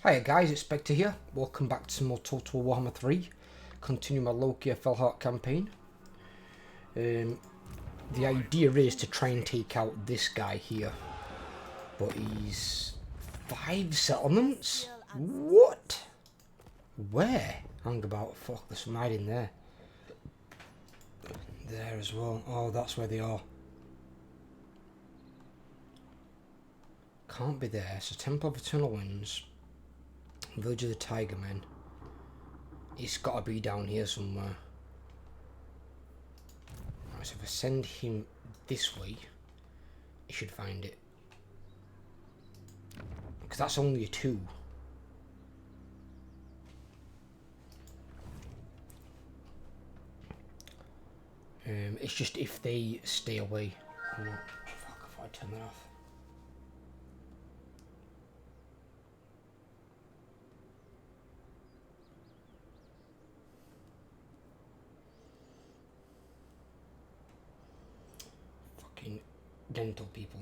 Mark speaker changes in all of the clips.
Speaker 1: Hiya guys, it's Spectre here. Welcome back to some more Total Warhammer 3. Continue my Lokhir Fellheart campaign. The idea is to try and take out this guy here. But he's 5 settlements? What? Where? Hang about, fuck, there's some hiding there. There as well. Oh, that's where they are. Can't be there. So Temple of Eternal Winds. Village of the Tiger Men. It's got to be down here somewhere. Right, so if I send him this way, he should find it. Because that's only a 2. It's just if they stay away. Oh, fuck, I thought I'd turn that off. Fucking dental people.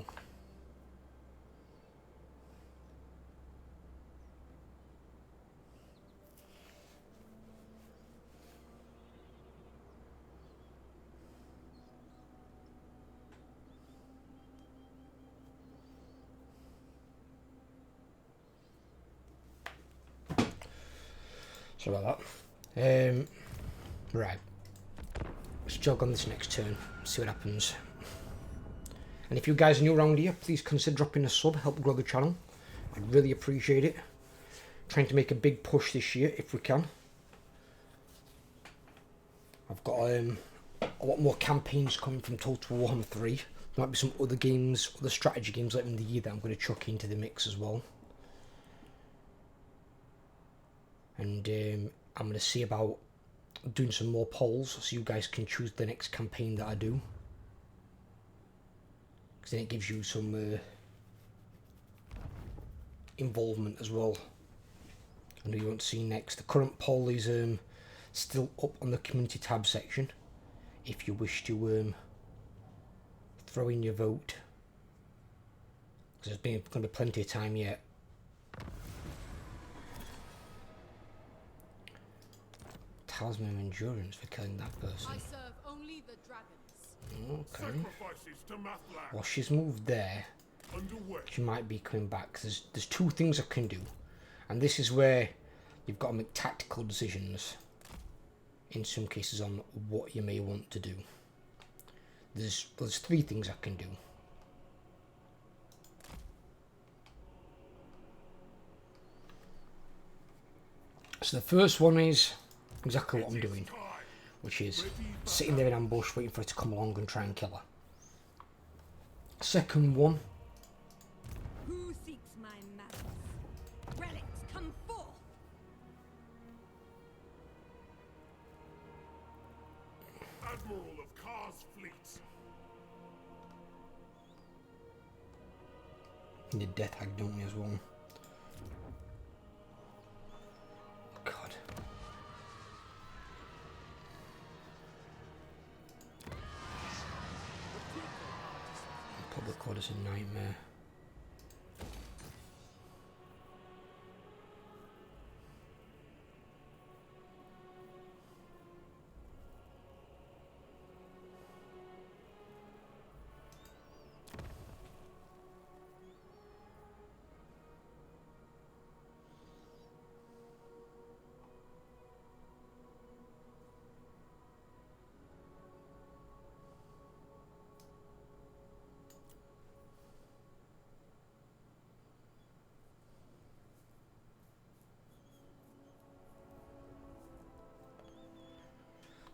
Speaker 1: Sorry about that. Right. Let's jog on this next turn, see what happens. And if you guys are new around here, please consider dropping a sub, help grow the channel. I'd really appreciate it. Trying to make a big push this year if we can. I've got a lot more campaigns coming from Total Warhammer 3. There might be some other games, other strategy games later in the year that I'm going to chuck into the mix as well. And I'm going to see about doing some more polls so you guys can choose the next campaign that I do. Because then it gives you some involvement as well. I know you want to see next. The current poll is still up on the community tab section if you wish to throw in your vote. Because there's going to be plenty of time yet. Talisman of Endurance for killing that person.
Speaker 2: I serve only the dragons.
Speaker 1: Okay. Well, she's moved there. She might be coming back. Cause there's 2 things I can do. And this is where you've got to make tactical decisions. In some cases on what you may want to do. There's 3 things I can do. So the first one is exactly what I'm doing, which is sitting there in ambush waiting for her to come along and try and kill her. Second one,
Speaker 2: Who seeks my malice? Relics, come forth!
Speaker 3: Admiral of Kar's fleet.
Speaker 1: the death hag don't we as well. God. Public order's a nightmare.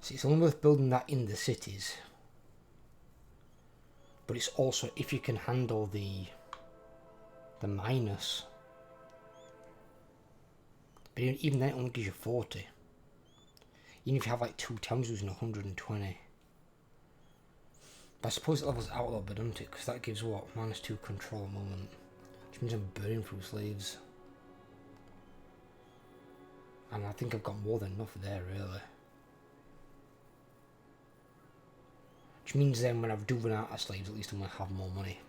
Speaker 1: See, it's only worth building that in the cities. But it's also if you can handle the minus. But even then it only gives you 40. Even if you have like 2 towns using 120. But I suppose it levels out a little bit, doesn't it? Because that gives what? -2 control moment. Which means I'm burning through slaves. And I think I've got more than enough there, really. Which means then when I do run out of slaves, at least I'm going to have more money.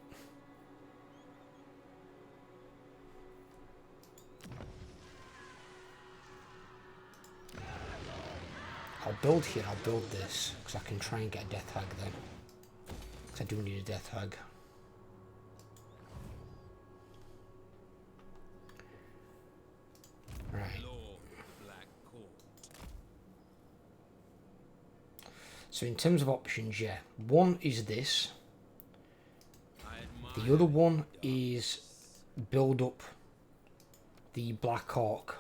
Speaker 1: I'll build here, I'll build this, because I can try and get a death hag then. Because I do need a death hag. Right. So in terms of options, yeah. One is this. The other one is build up the Black Hawk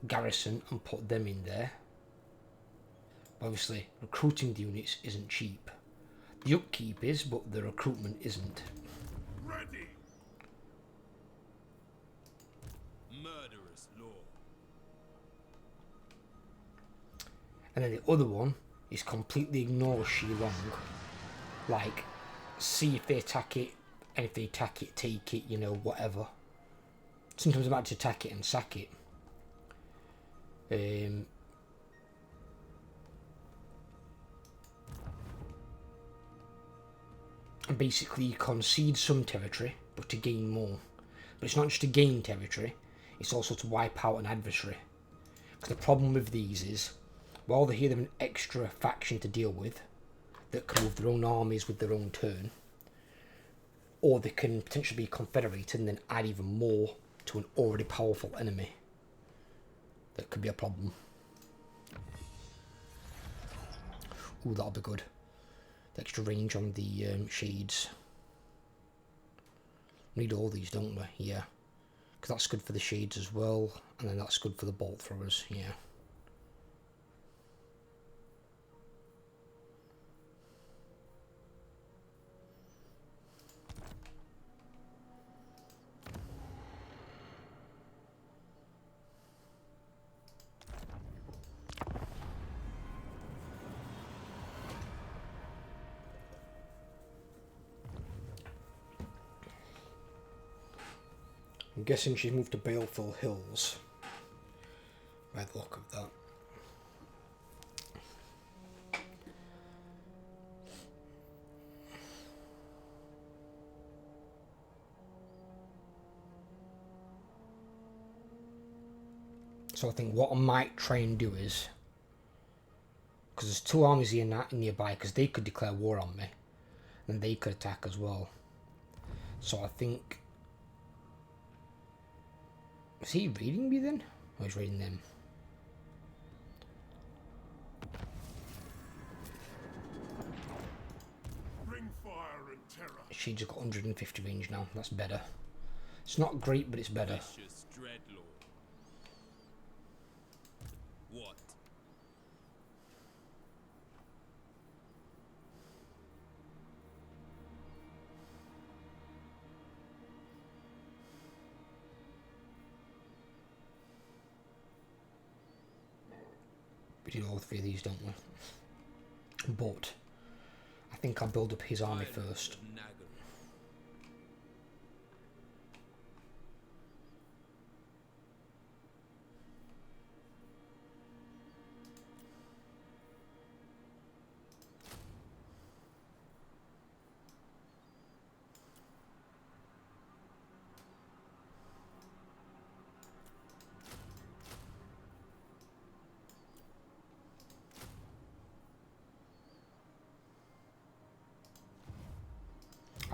Speaker 1: garrison and put them in there. Obviously, recruiting the units isn't cheap. The upkeep is, but the recruitment isn't.
Speaker 3: Ready.
Speaker 4: Murderous law.
Speaker 1: And then the other one is completely ignore Shilong. Like, see if they attack it, and if they attack it, take it, you know, whatever. Sometimes I might just attack it and sack it. And basically you concede some territory, but to gain more. But it's not just to gain territory, it's also to wipe out an adversary. Because the problem with these is, while they're here, they're an extra faction to deal with, that can move their own armies with their own turn, or they can potentially be confederated and then add even more to an already powerful enemy. That could be a problem. Ooh, that'll be good. The extra range on the shades. We need all these, don't we? Yeah. Because that's good for the shades as well. And then that's good for the bolt throwers. Yeah. I'm guessing she's moved to Baleful Hills. By the look of that. So I think what I might try and do is, because there's two armies here nearby, because they could declare war on me, and they could attack as well. So I think, is he reading me then? Or he's reading them?
Speaker 3: Bring fire and terror.
Speaker 1: She's got 150 range now. That's better. It's not great, but it's better.
Speaker 4: Vicious dreadlord. What?
Speaker 1: We do all three of these, don't we? But I think I'll build up his army first.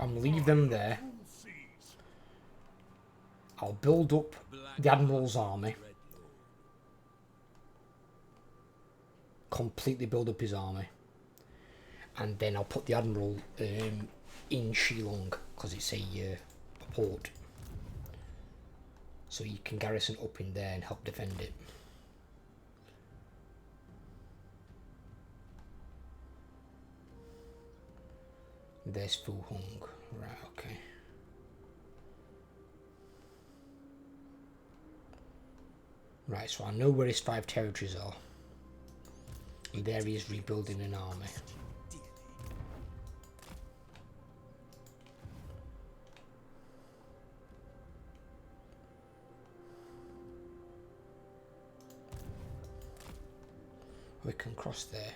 Speaker 1: I'll leave them there. I'll build up the Admiral's army. Completely build up his army. And then I'll put the Admiral in Shilong, because it's a port. So you can garrison up in there and help defend it. There's Fu Hong. Right, okay. Right, so I know where his 5 territories are. And there he is rebuilding an army. We can cross there.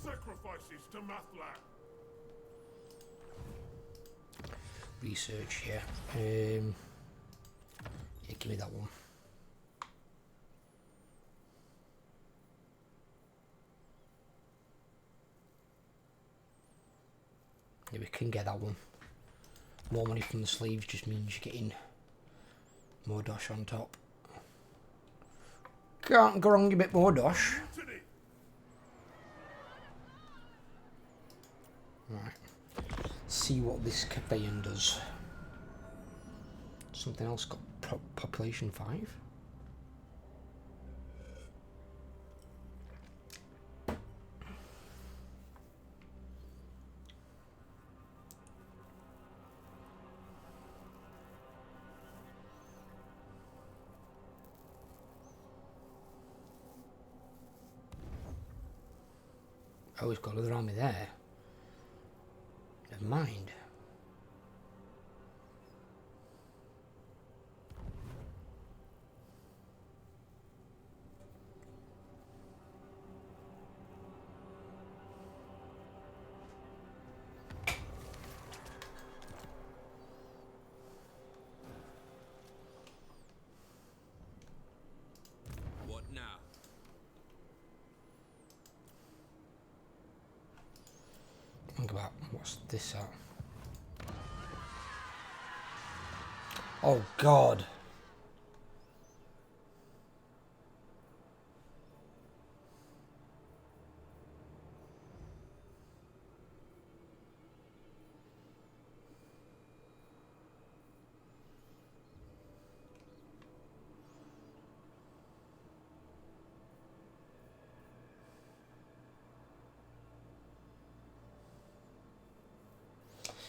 Speaker 3: Sacrifices to Mathlan.
Speaker 1: Research, yeah. Yeah, give me that one. Yeah, we can get that one. More money from the sleeves just means you're getting more dosh on top. Can't go wrong a bit more dosh.
Speaker 3: Mutiny!
Speaker 1: Right. See what this Capayan does. Something else got population 5. Oh, he's got another army there. Never mind.
Speaker 4: What now?
Speaker 1: Think about what's this at? Oh God.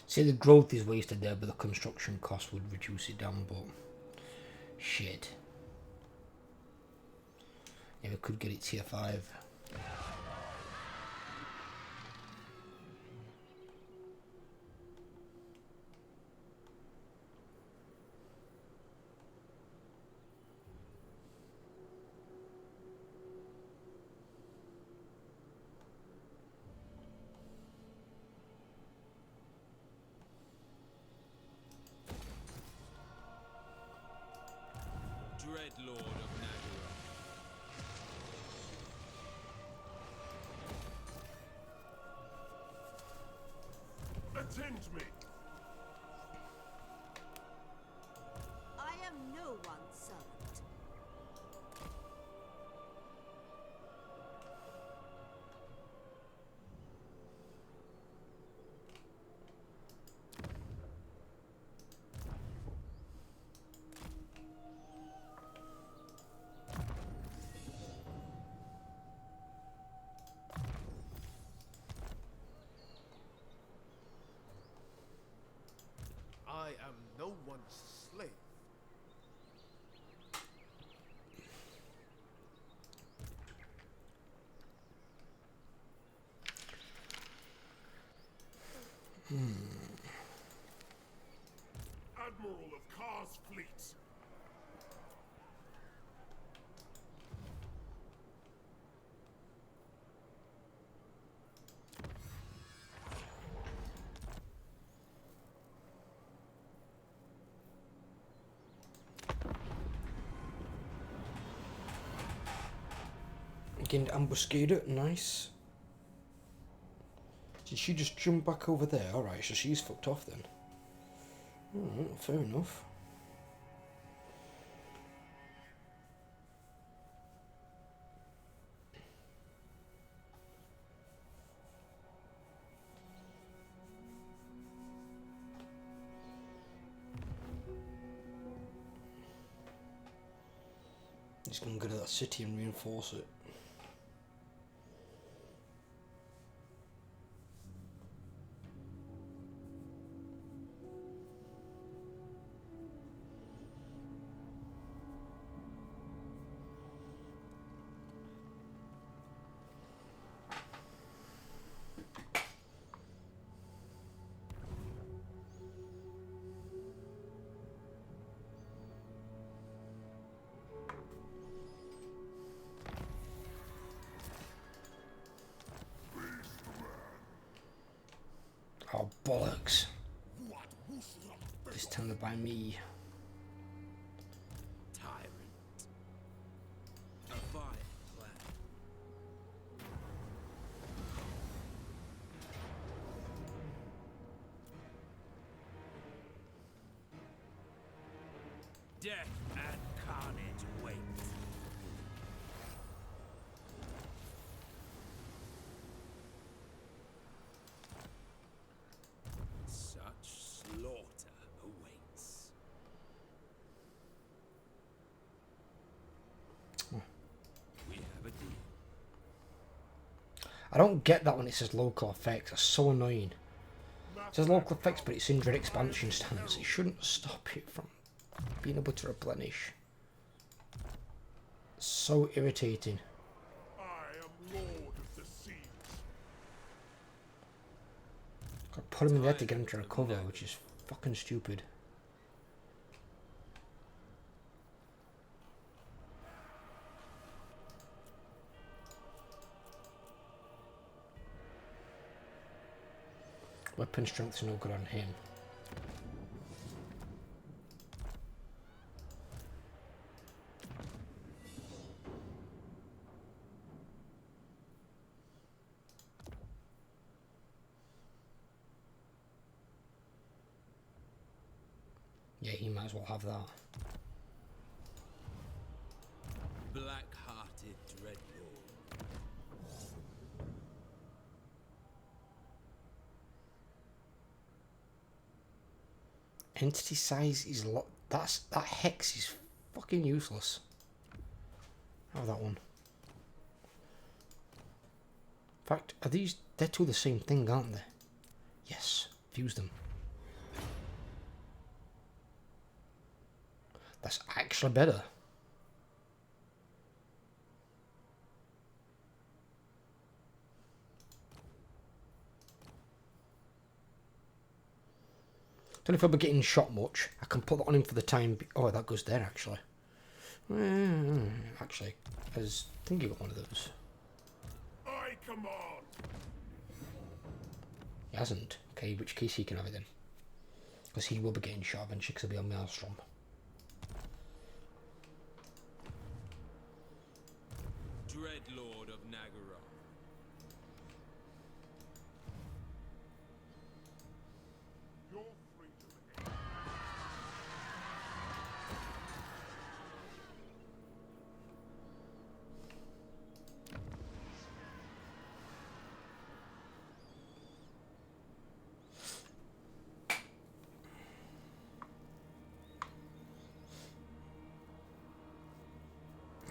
Speaker 1: See, the growth is wasted there, but the construction cost would reduce it down, but shit. Yeah, we could get it tier 5.
Speaker 4: Dreadlord of Nagara.
Speaker 3: Attend me!
Speaker 2: I am no one's servant.
Speaker 5: I am no one's slave.
Speaker 3: Admiral of Kar's fleet!
Speaker 1: Again, ambuscade, nice. Did she just jump back over there? Alright, so she's fucked off then. Alright, fair enough. He's gonna go to that city and reinforce it. Oh, bollocks. This time they're by me.
Speaker 4: Tyrant. A vile plan. Death and carnage wait. Such slaughter awaits. We have a deal.
Speaker 1: I don't get that when it says local effects. That's so annoying. It says local effects, but it's in dread expansion stance. It shouldn't stop it from being able to replenish. So irritating.
Speaker 3: I am Lord of the Seas.
Speaker 1: Gotta put him in there to get him to recover, which is fucking stupid. Weapon strength's no good on him. Yeah, he might as well have that.
Speaker 4: Black-hearted dreadlord.
Speaker 1: Entity size is that hex is fucking useless. Have that one. In fact, they're two the same thing, aren't they? Yes, fuse them. That's actually better. Don't know if I'll be getting shot much. I can put that on him for the time. Oh, that goes there actually. Actually, I was thinking of one of those.
Speaker 3: I command.
Speaker 1: He hasn't. Okay, in which case he can have it then. Because he will be getting shot eventually because he'll be on Maelstrom.
Speaker 4: Dreadlord of Nagara.
Speaker 3: Your freedom again.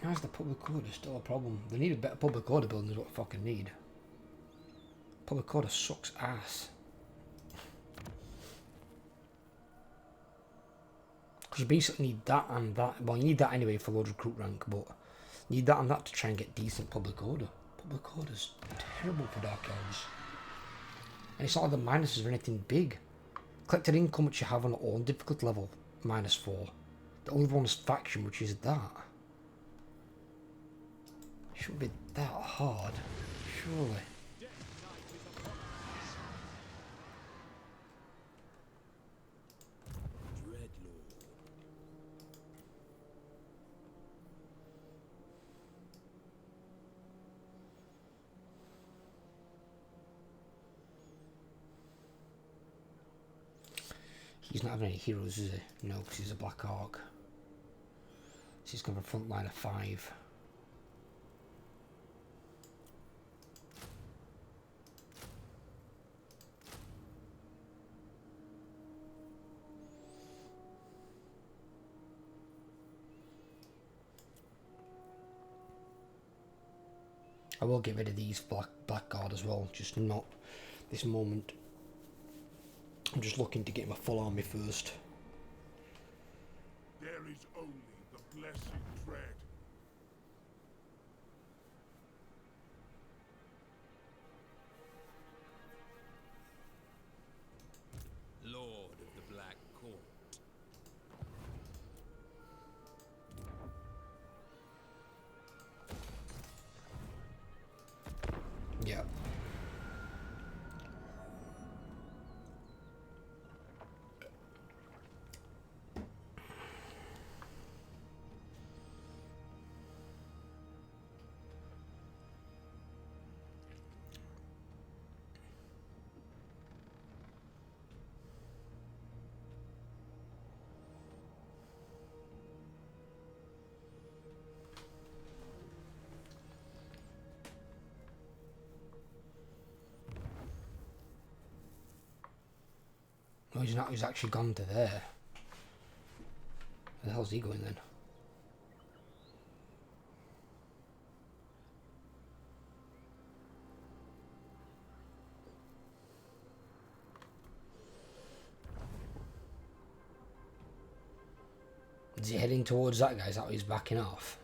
Speaker 1: How's the public order still a problem? They need a better public order building is what they fucking need. Public order sucks ass. Because you basically need that and that. Well, you need that anyway for load recruit rank, but you need that and that to try and get decent public order. Public order's terrible for Dark Elves. And it's not like the minuses are anything big. Collected income which you have on all difficult level, -4. The only one's faction which is that. Shouldn't be that hard, surely.
Speaker 4: Dreadlord.
Speaker 1: He's not having any heroes, is he? No, because he's a Black Orc. So he's got a front line of 5. I will get rid of these Blackguard as well, just not this moment. I'm just looking to get my full army first.
Speaker 3: There is only the blessed dread.
Speaker 4: Lord of the Black Court.
Speaker 1: Yeah. Oh, he's not. He's actually gone to there. Where the hell's he going then? Is he heading towards that guy? Is that why he's backing off?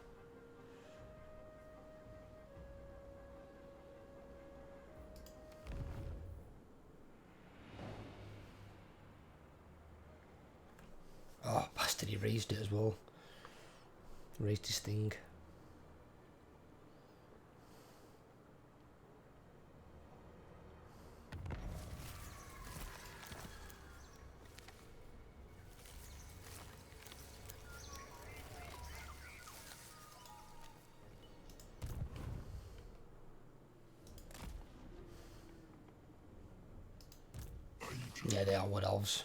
Speaker 1: Oh, bastard, he raised it as well. Raised his thing. Yeah, they are wood elves.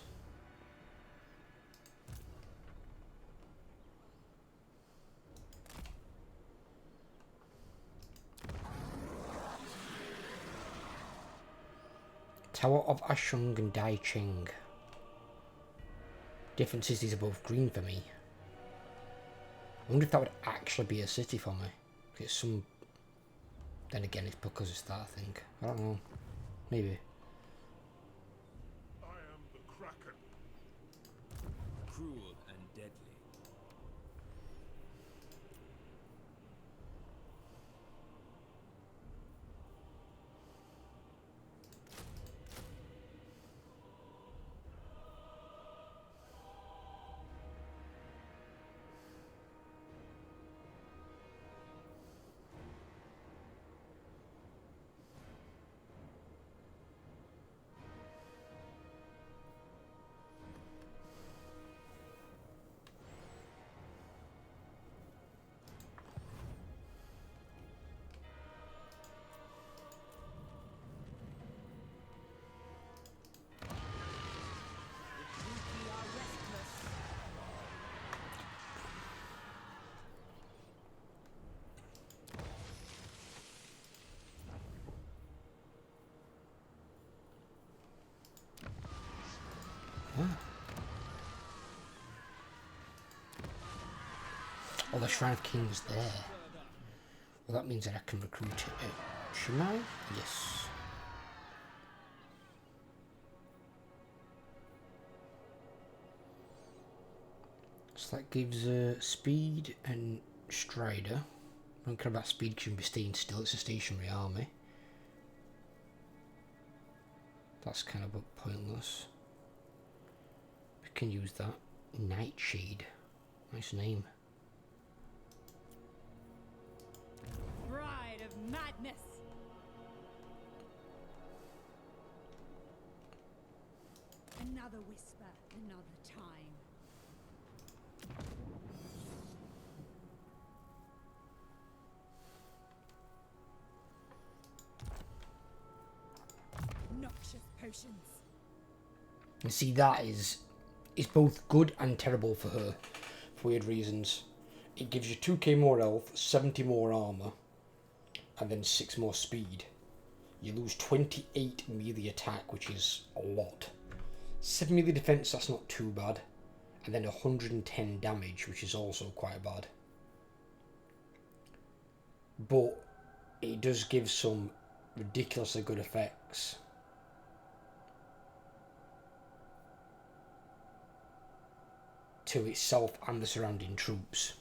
Speaker 1: Tower of Ashung and Dai Ching. Difference is these are both green for me. I wonder if that would actually be a city for me. It's some... Then again, it's because it's that, I think. I don't know. Maybe.
Speaker 3: I am the Kraken.
Speaker 4: Cruel and deadly.
Speaker 1: Oh, the Shrine of Kings there. Well, that means that I can recruit Shimai? Yes. So that gives speed and Strider. I don't care about speed because you can be staying still, it's a stationary army. That's kind of pointless. We can use that. Nightshade. Nice name.
Speaker 2: Bride of madness. Another whisper, another time. Noxious potions.
Speaker 1: And see, that is both good and terrible for her, for weird reasons. It gives you 2k more health, 70 more armor, and then 6 more speed. You lose 28 melee attack, which is a lot. 7 melee defense, that's not too bad. And then 110 damage, which is also quite bad. But it does give some ridiculously good effects. To itself and the surrounding troops.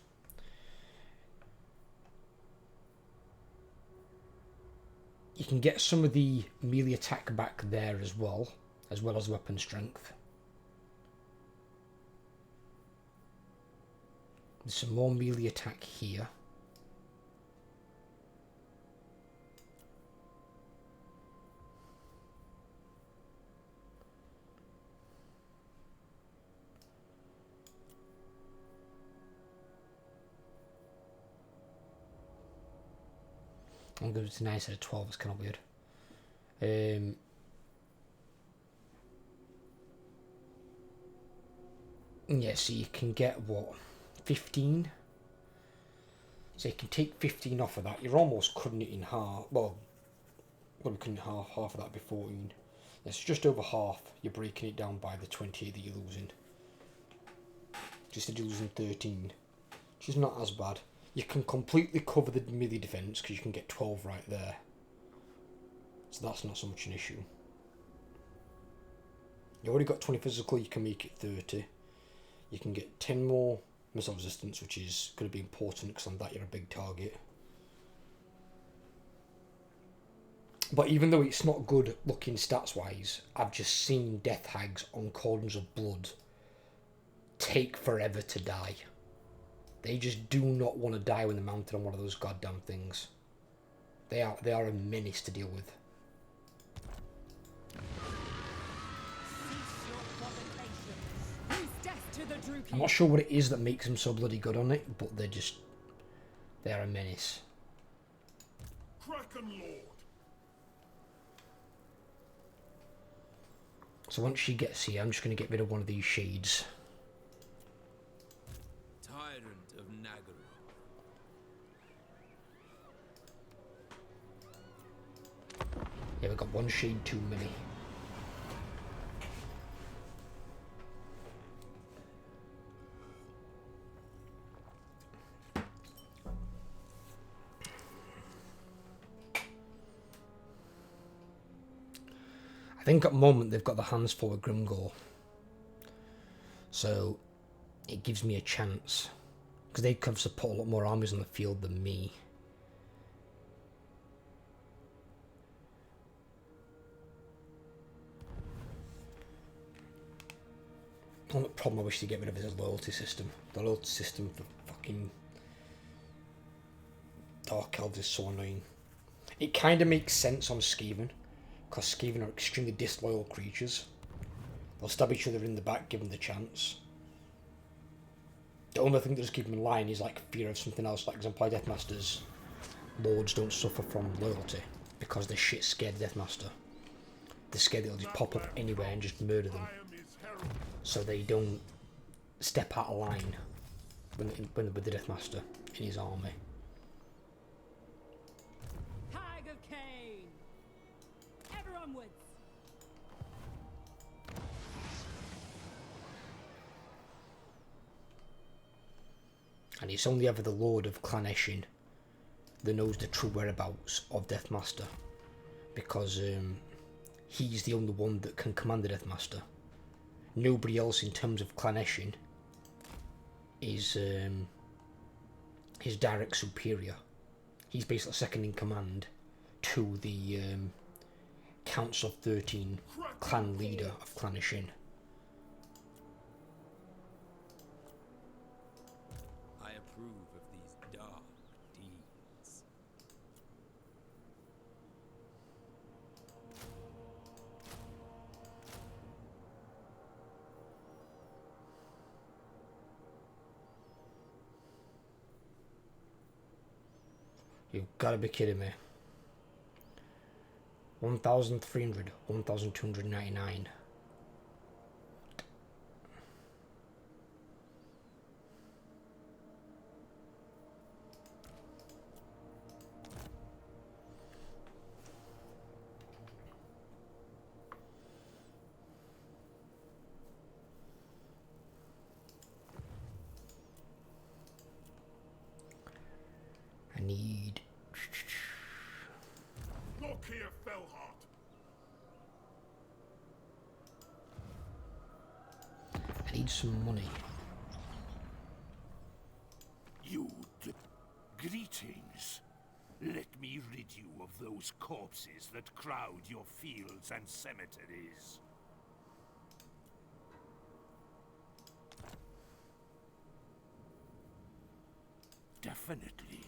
Speaker 1: You can get some of the melee attack back there as well as weapon strength. There's some more melee attack here. I'm going to 9 instead of 12, it's kind of weird. Yeah, so you can get what? 15? So you can take 15 off of that. You're almost cutting it in half. Well, cutting half of that would be 14. It's just over half. You're breaking it down by the 28 that you're losing. Just instead of losing 13, which is not as bad. You can completely cover the melee defense because you can get 12 right there. So that's not so much an issue. You already got 20 physical, you can make it 30. You can get 10 more missile resistance, which is going to be important because on that you're a big target. But even though it's not good looking stats wise, I've just seen death hags on Cauldrons of Blood take forever to die. They just do not want to die when they're mounted on one of those goddamn things. They are a menace to deal with. I'm not sure what it is that makes them so bloody good on it, but they are a menace.
Speaker 3: Kraken Lord.
Speaker 1: So once she gets here, I'm just going to get rid of one of these shades.
Speaker 4: Tyrant of Nagara.
Speaker 1: Yeah, we've got one shade too many. I think at the moment they've got the hands full of Grimgore. So it gives me a chance. Because they can support a lot more armies on the field than me. The only problem I wish to get rid of is the loyalty system. The loyalty system for fucking Dark Elves is so annoying. It kind of makes sense on Skaven. Because Skaven are extremely disloyal creatures. They'll stab each other in the back given the chance. The only thing that does keep them in line is like fear of something else. Like example, Deathmaster's lords don't suffer from loyalty because they're shit scared of Deathmaster. They're scared they'll just pop up anywhere and just murder them. So they don't step out of line when with the Deathmaster in his army.
Speaker 2: Hag of Cain! Ever onwards!
Speaker 1: And it's only ever the Lord of Clan Eshin that knows the true whereabouts of Deathmaster. Because he's the only one that can command the Deathmaster. Nobody else in terms of Clan Eshin is his direct superior. He's basically second in command to the Council of 13 clan leader of Clan Eshin.
Speaker 4: I approve of these dark deeds.
Speaker 1: You've got to be kidding me. 1,300, 1,299. I need...
Speaker 3: Lokhir Fellheart.
Speaker 1: I need some money.
Speaker 6: Greetings. Let me rid you of those corpses that crowd your fields and cemeteries. Definitely.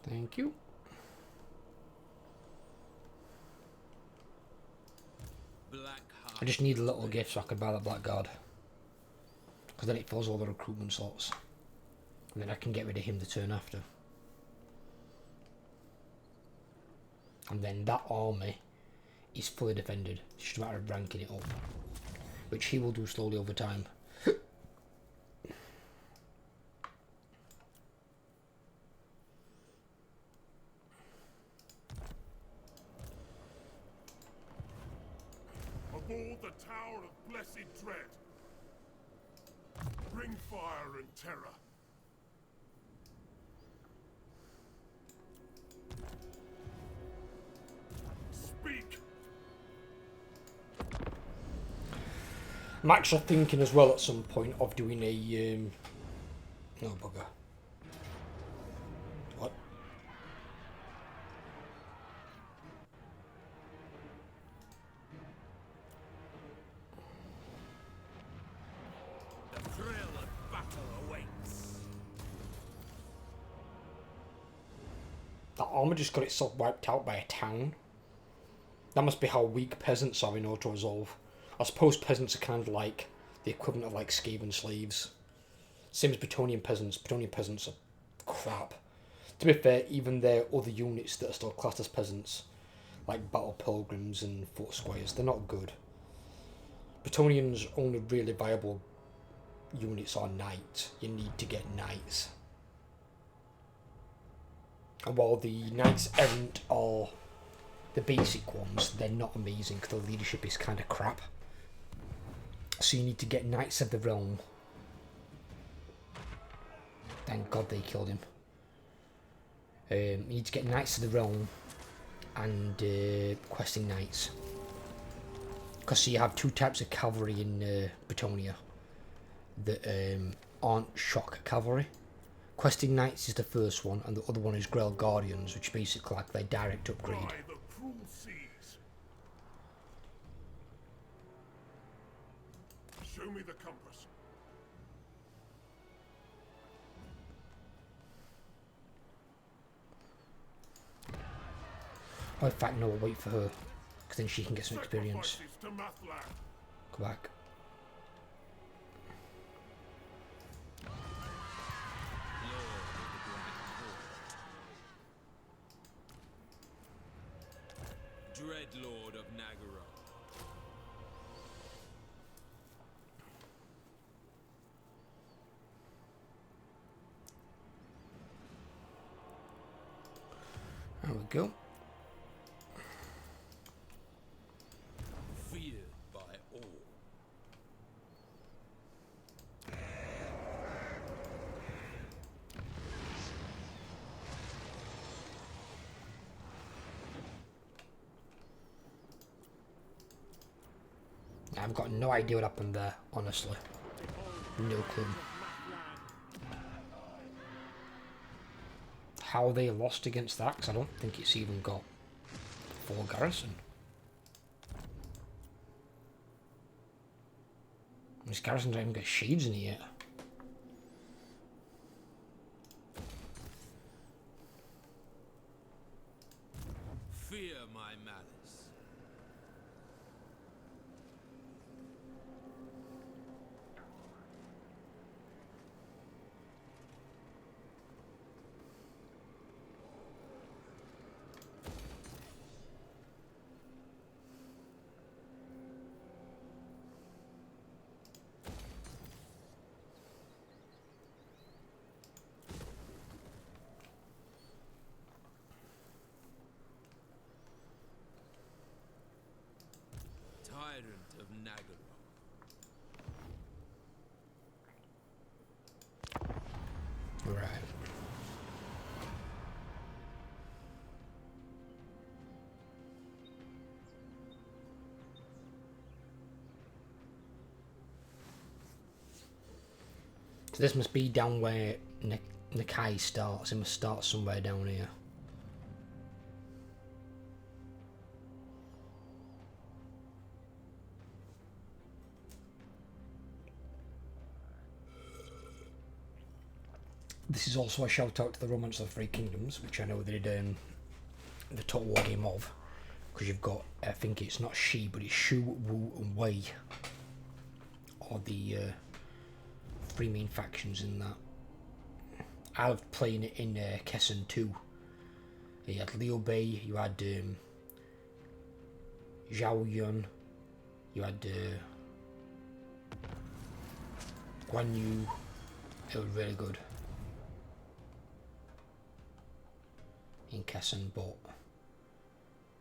Speaker 1: Thank you. I just need a little gift so I can buy that Blackguard. Because then it fills all the recruitment slots. And then I can get rid of him the turn after. And then that army is fully defended. It's just a matter of ranking it up. Which he will do slowly over time.
Speaker 3: before the Tower of Blessed Dread. Bring fire and terror. Speak.
Speaker 1: I'm actually thinking as well at some point of doing a no bugger. What?
Speaker 6: The thrill of battle awaits.
Speaker 1: That armor just got itself wiped out by a town. That must be how weak peasants are in auto-resolve. I suppose peasants are kind of like the equivalent of like Skaven slaves. Same as Bretonnian peasants. Bretonnian peasants are crap. To be fair, even their other units that are still classed as peasants, like battle pilgrims and foot squires, they're not good. Bretonnians' only really viable units are knights. You need to get knights. And while the knights errant are the basic ones, they're not amazing because the leadership is kind of crap. So you need to get Knights of the Realm. Thank God they killed him. You need to get Knights of the Realm and Questing Knights. Because you have two types of cavalry in Bretonnia that aren't shock cavalry. Questing Knights is the first one, and the other one is Grail Guardians, which basically like their direct upgrade.
Speaker 3: By the cruel seas. Show me the compass.
Speaker 1: Oh, in fact, no, I'll wait for her, because then she can get some experience.
Speaker 3: Sacrifices to Mathland.
Speaker 1: Go back.
Speaker 4: Dread Lord of Nagara.
Speaker 1: There we go.
Speaker 4: Feared by all.
Speaker 1: I've got no idea what happened there, honestly. No clue. How they lost against that, because I don't think it's even got full garrison. This garrison doesn't even get shades in it yet.
Speaker 4: Fear my malice. Tyrant of Nagara.
Speaker 1: Right. So this must be down where Nakai starts. It must start somewhere down here. This is also a shout out to the Romance of the Three Kingdoms, which I know they did the Total War game of, because you've got, I think it's not Shi, but it's Shu, Wu, and Wei are the three main factions in that. I was playing it in Kessen too. You had Liu Bei, you had Zhao Yun, you had Guan Yu. It was really good in Kessen, but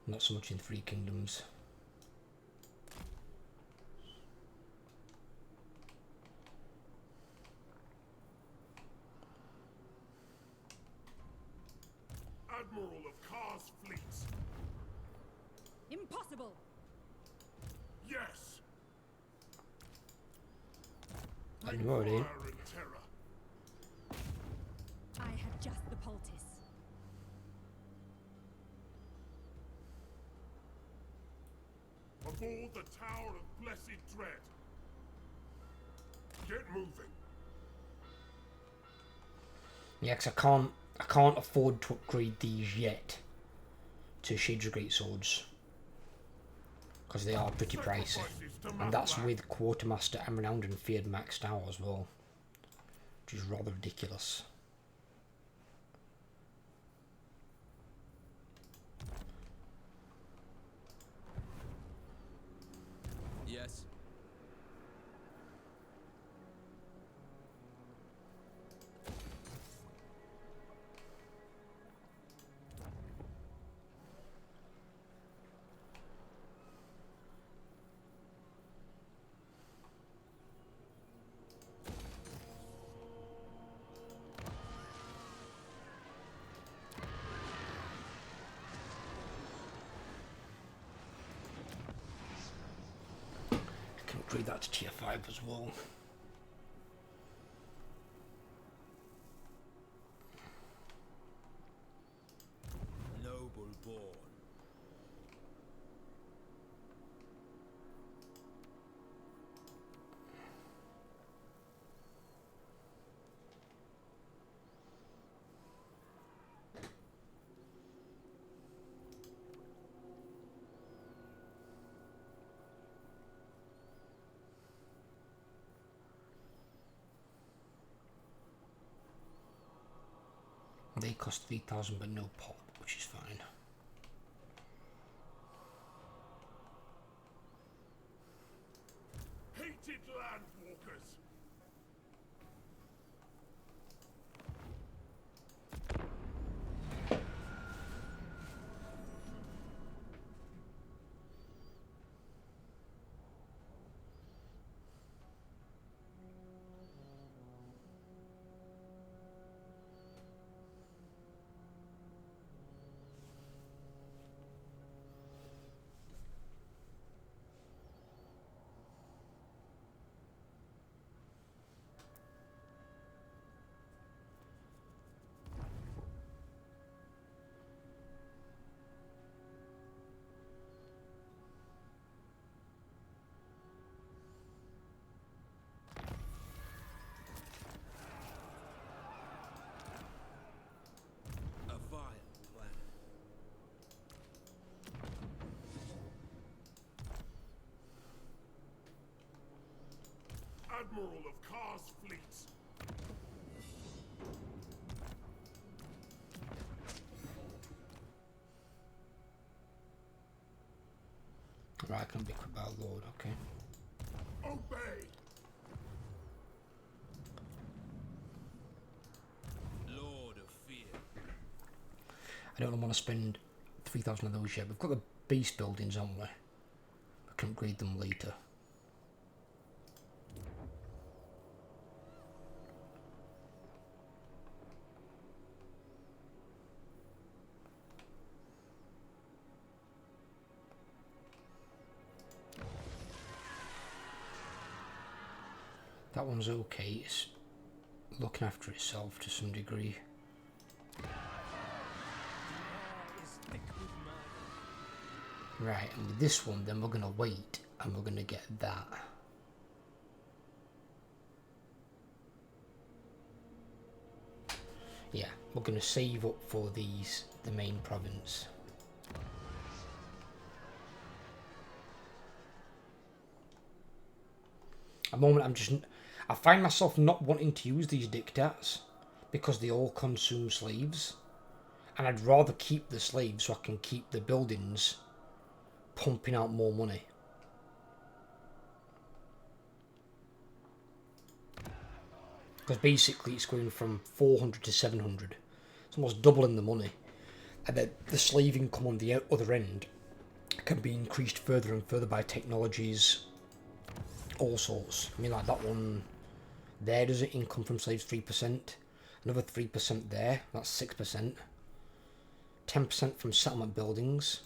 Speaker 1: not so much in Three Kingdoms.
Speaker 3: Admiral of Kar's fleets.
Speaker 2: Impossible!
Speaker 3: Yes.
Speaker 1: And you already.
Speaker 3: Fire and terror.
Speaker 2: I have just the poultice.
Speaker 3: Aboard the Tower of Blessed Dread. Get moving.
Speaker 1: Yeah, 'cause I can't afford to upgrade these yet to Shades of Great Swords. Because they are pretty pricey.
Speaker 3: Sacrifices to
Speaker 1: And that's
Speaker 3: Matlack.
Speaker 1: with Quartermaster and Renowned and Feared maxed out as well. Which is rather ridiculous.
Speaker 4: Yes.
Speaker 1: I can upgrade that to tier 5 as well.
Speaker 4: Noble born.
Speaker 1: They cost 3,000 but no pop, which is fine.
Speaker 3: Hated landwalkers.
Speaker 4: A vile plan.
Speaker 3: Admiral of Kar's fleets.
Speaker 1: Right, I can be equipped by a Lord, okay.
Speaker 3: Obey.
Speaker 4: Lord of fear.
Speaker 1: I don't want to spend 3,000 of those yet. We've got the beast buildings, haven't we? I can upgrade them later. That one's okay. It's looking after itself to some degree. Right, and with this one, then we're going to wait and we're going to get that. Yeah, we're going to save up for these, the main province. At the moment, I find myself not wanting to use these dictats because they all consume slaves. And I'd rather keep the slaves so I can keep the buildings pumping out more money. Because basically it's going from 400 to 700. It's almost doubling the money. And then the slave income on the other end can be increased further and further by technologies, all sorts. I mean, like that one there, does it income from slaves 3%? Another 3% there, that's 6%. 10% from settlement buildings.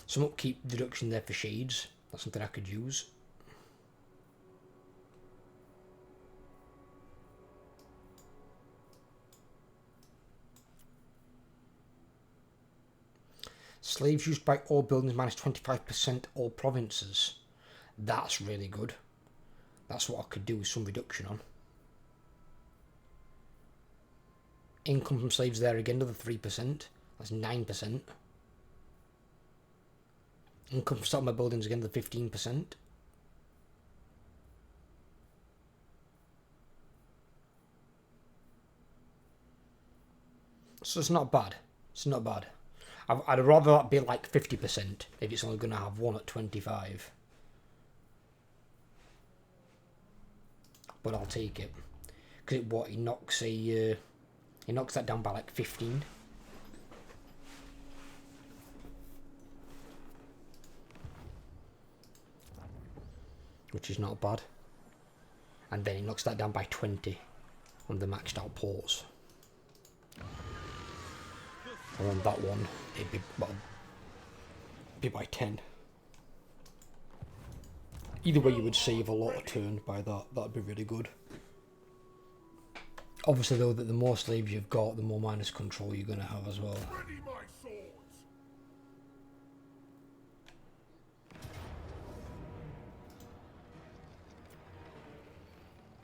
Speaker 1: Some upkeep deduction there for shades. That's something I could use. Slaves used by all buildings minus 25% all provinces. That's really good. That's what I could do with some reduction on. Income from slaves there again, another 3%. That's 9%. Income from settlement buildings again, the 15%. So it's not bad. It's not bad. I'd rather that be like 50% if it's only going to have one at 25. But I'll take it. Because he knocks he knocks that down by like 15. Which is not bad. And then he knocks that down by 20 on the maxed out ports. And on that one, it'd be, well, be by 10. Either way, you would save a lot of turn by that. That'd be really good. Obviously, though, that the more slaves you've got, the more minus control you're going to have as well.
Speaker 3: Ready my swords.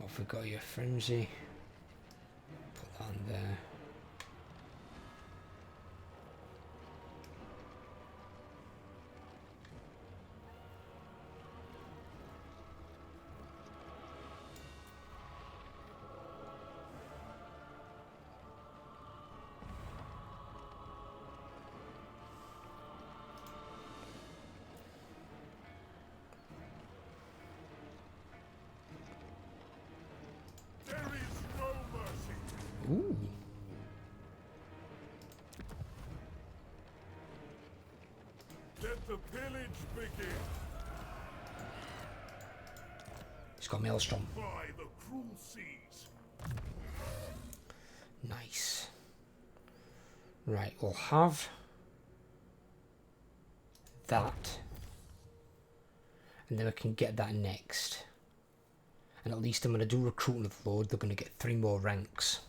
Speaker 1: Off we got your frenzy. Put that in there. Ooh.
Speaker 3: Let the pillage begin.
Speaker 1: He's got Maelstrom.
Speaker 3: By the cruel seas.
Speaker 1: Nice. Right, we'll have that. And then we can get that next. And at least I'm going to do recruiting of the Lord. They're going to get 3 more ranks.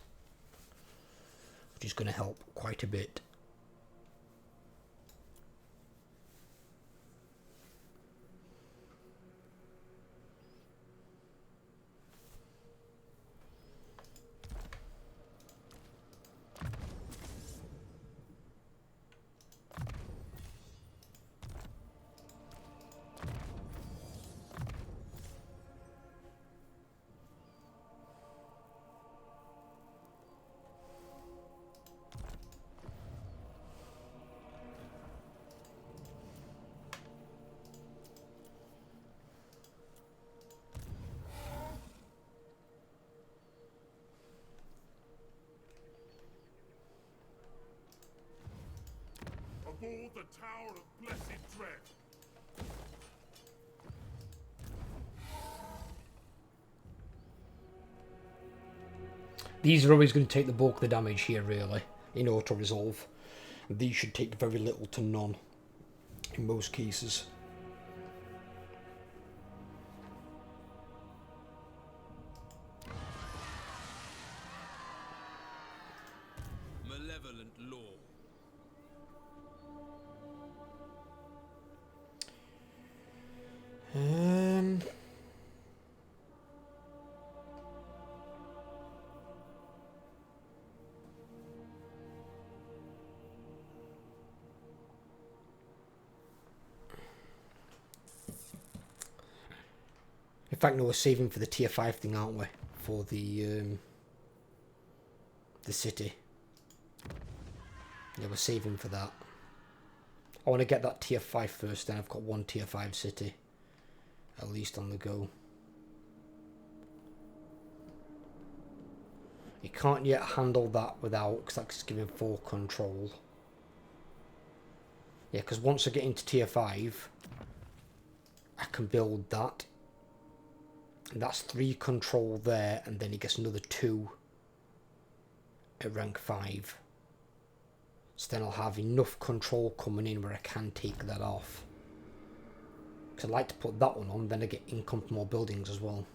Speaker 1: Which is going to help quite a bit.
Speaker 3: Aboard the Tower of Blessed Dread.
Speaker 1: These are always going to take the bulk of the damage here, really, in auto-resolve. These should take very little to none, in most cases.
Speaker 4: Malevolent law.
Speaker 1: In fact, no, we're saving for the tier 5 thing, aren't we? For the city. Yeah, we're saving for that. I want to get that tier 5 first, then I've got 1 tier 5 city. At least on the go. You can't yet handle that without, because that's giving full control. Yeah, because once I get into tier 5, I can build that. And that's 3 control there, and then he gets another 2 at rank 5. So then I'll have enough control coming in where I can take that off. Because I'd like to put that one on, then I get income from more buildings as well.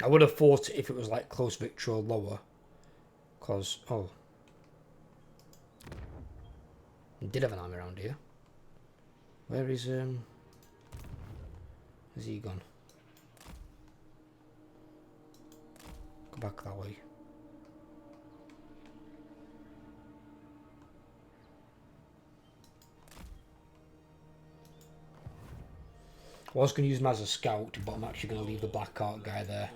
Speaker 1: I would have thought if it was like close victory or lower. Because, oh. I did have an army around here. Where is, Where's he gone? Go back that way. I was going to use him as a scout, but I'm actually going to leave the black art guy there.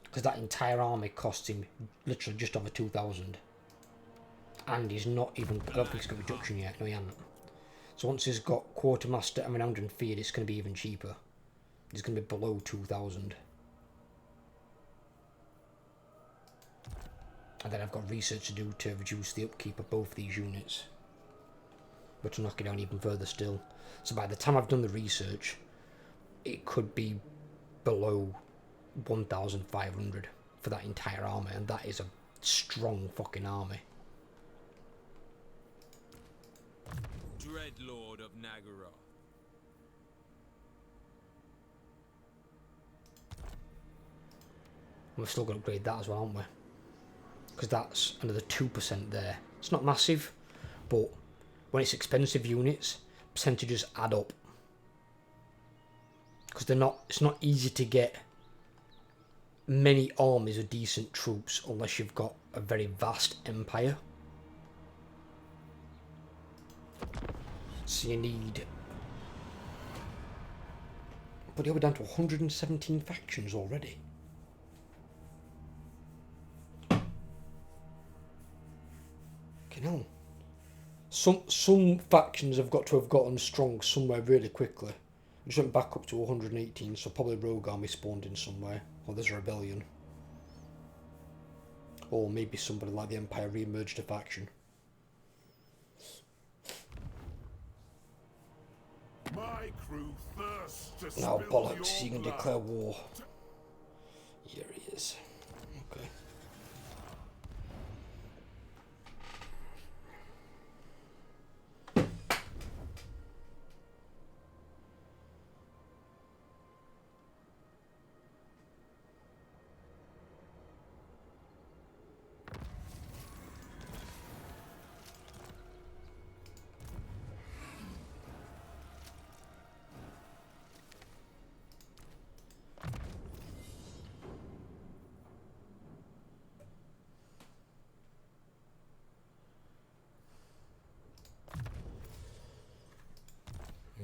Speaker 1: Because that entire army costs him literally just over 2,000. And he's not even... I don't think he's got reduction yet. No, he hasn't. So once he's got quartermaster and renowned and feared, it's going to be even cheaper. He's going to be below 2,000. And then I've got research to do to reduce the upkeep of both these units. But to knock it down even further still. So by the time I've done the research, it could be below 1,500 for that entire army, and that is a strong fucking army.
Speaker 4: Dreadlord of Nagaroth.
Speaker 1: We're still going to upgrade that as well, aren't we? Because that's another 2% there. It's not massive, but when it's expensive units, percentages add up. Because they're not. It's not easy to get many armies of decent troops unless you've got a very vast empire. So you need... But yeah, we're down to 117 factions already. Okay, no. Some factions have got to have gotten strong somewhere really quickly. I just went back up to 118, so probably Rogue Army spawned in somewhere. Or there's a rebellion. Or maybe somebody like the Empire re-emerged a faction.
Speaker 3: My crew thirsts to
Speaker 1: Now
Speaker 3: spill
Speaker 1: bollocks,
Speaker 3: your
Speaker 1: you can
Speaker 3: blood.
Speaker 1: declare war. Here he is. Okay.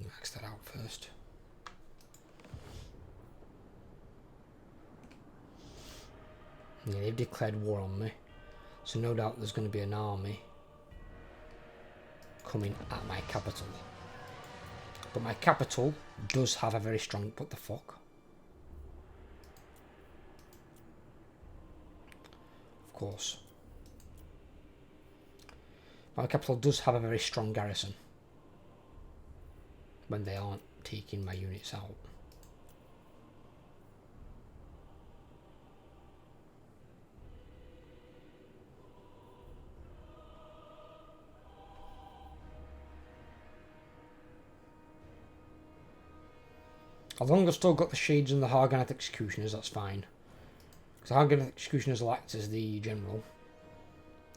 Speaker 1: Max that out first. Yeah, they've declared war on me. So no doubt there's going to be an army coming at my capital. But my capital does have a very strong... What the fuck? Of course. My capital does have a very strong garrison. When they aren't taking my units out. As long as I've still got the Shades and the Hargoneth Executioners, that's fine. Because the Hargoneth Executioners will act as the general.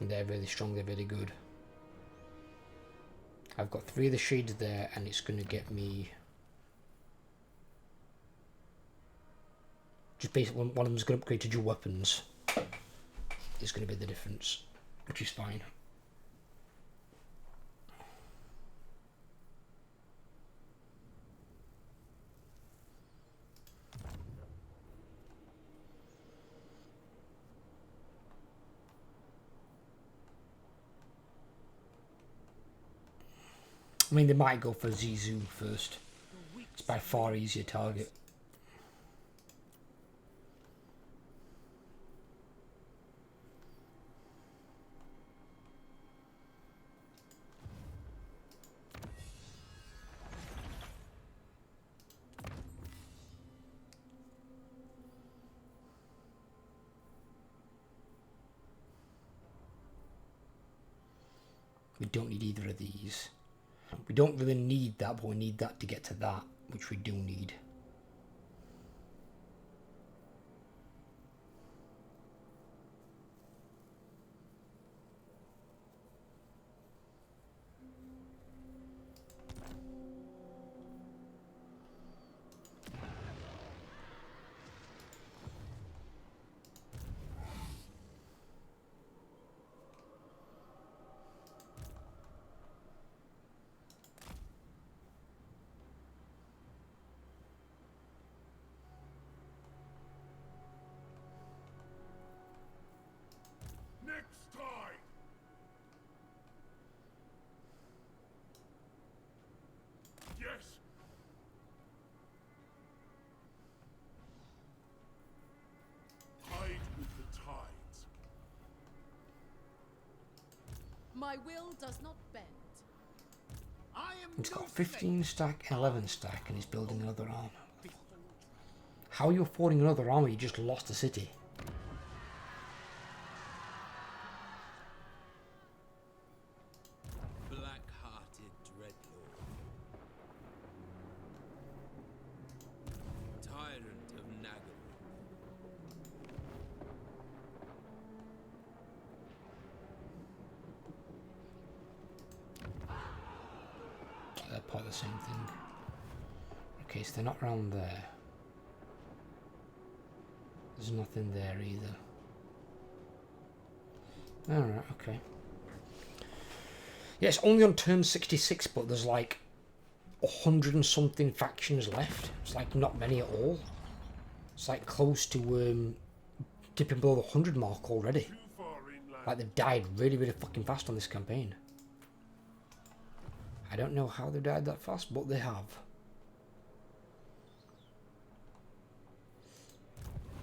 Speaker 1: And they're really strong, they're really good. I've got 3 of the Shades there, and it's going to get me... Just basically, one of them's going to upgrade to dual weapons. Is going to be the difference, which is fine. I mean, they might go for Zizou first. It's by far easier target. We don't need either of these. We don't really need that, but we need that to get to that, which we do need.
Speaker 3: Next time! Yes! Tide with the tides.
Speaker 2: My will does not bend.
Speaker 5: I am
Speaker 1: He's got
Speaker 5: no
Speaker 1: 15 stack, 11 stack, and he's building another armor. How are you affording another armor? You just lost a city.
Speaker 4: Black-hearted dreadlord, tyrant of Nagaru.
Speaker 1: They're part of the same thing. Okay, so they're not around there. There's nothing there either. Alright, okay. Yeah, it's only on turn 66, but there's like 100 and something factions left. It's like not many at all. It's like close to dipping below the 100 mark already.
Speaker 3: Too far inland.
Speaker 1: Like they've died really, really fucking fast on this campaign. I don't know how they died that fast, but they have.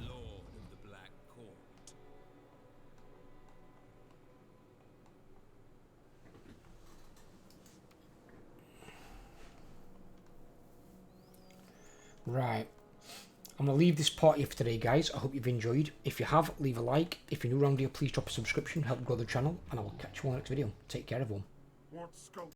Speaker 4: Lord of the Black Court.
Speaker 1: Right. I'm going to leave this part here for today, guys. I hope you've enjoyed. If you have, leave a like. If you're new around here, please drop a subscription, help grow the channel, and I will catch you on the next video. Take care, everyone.
Speaker 3: What scope?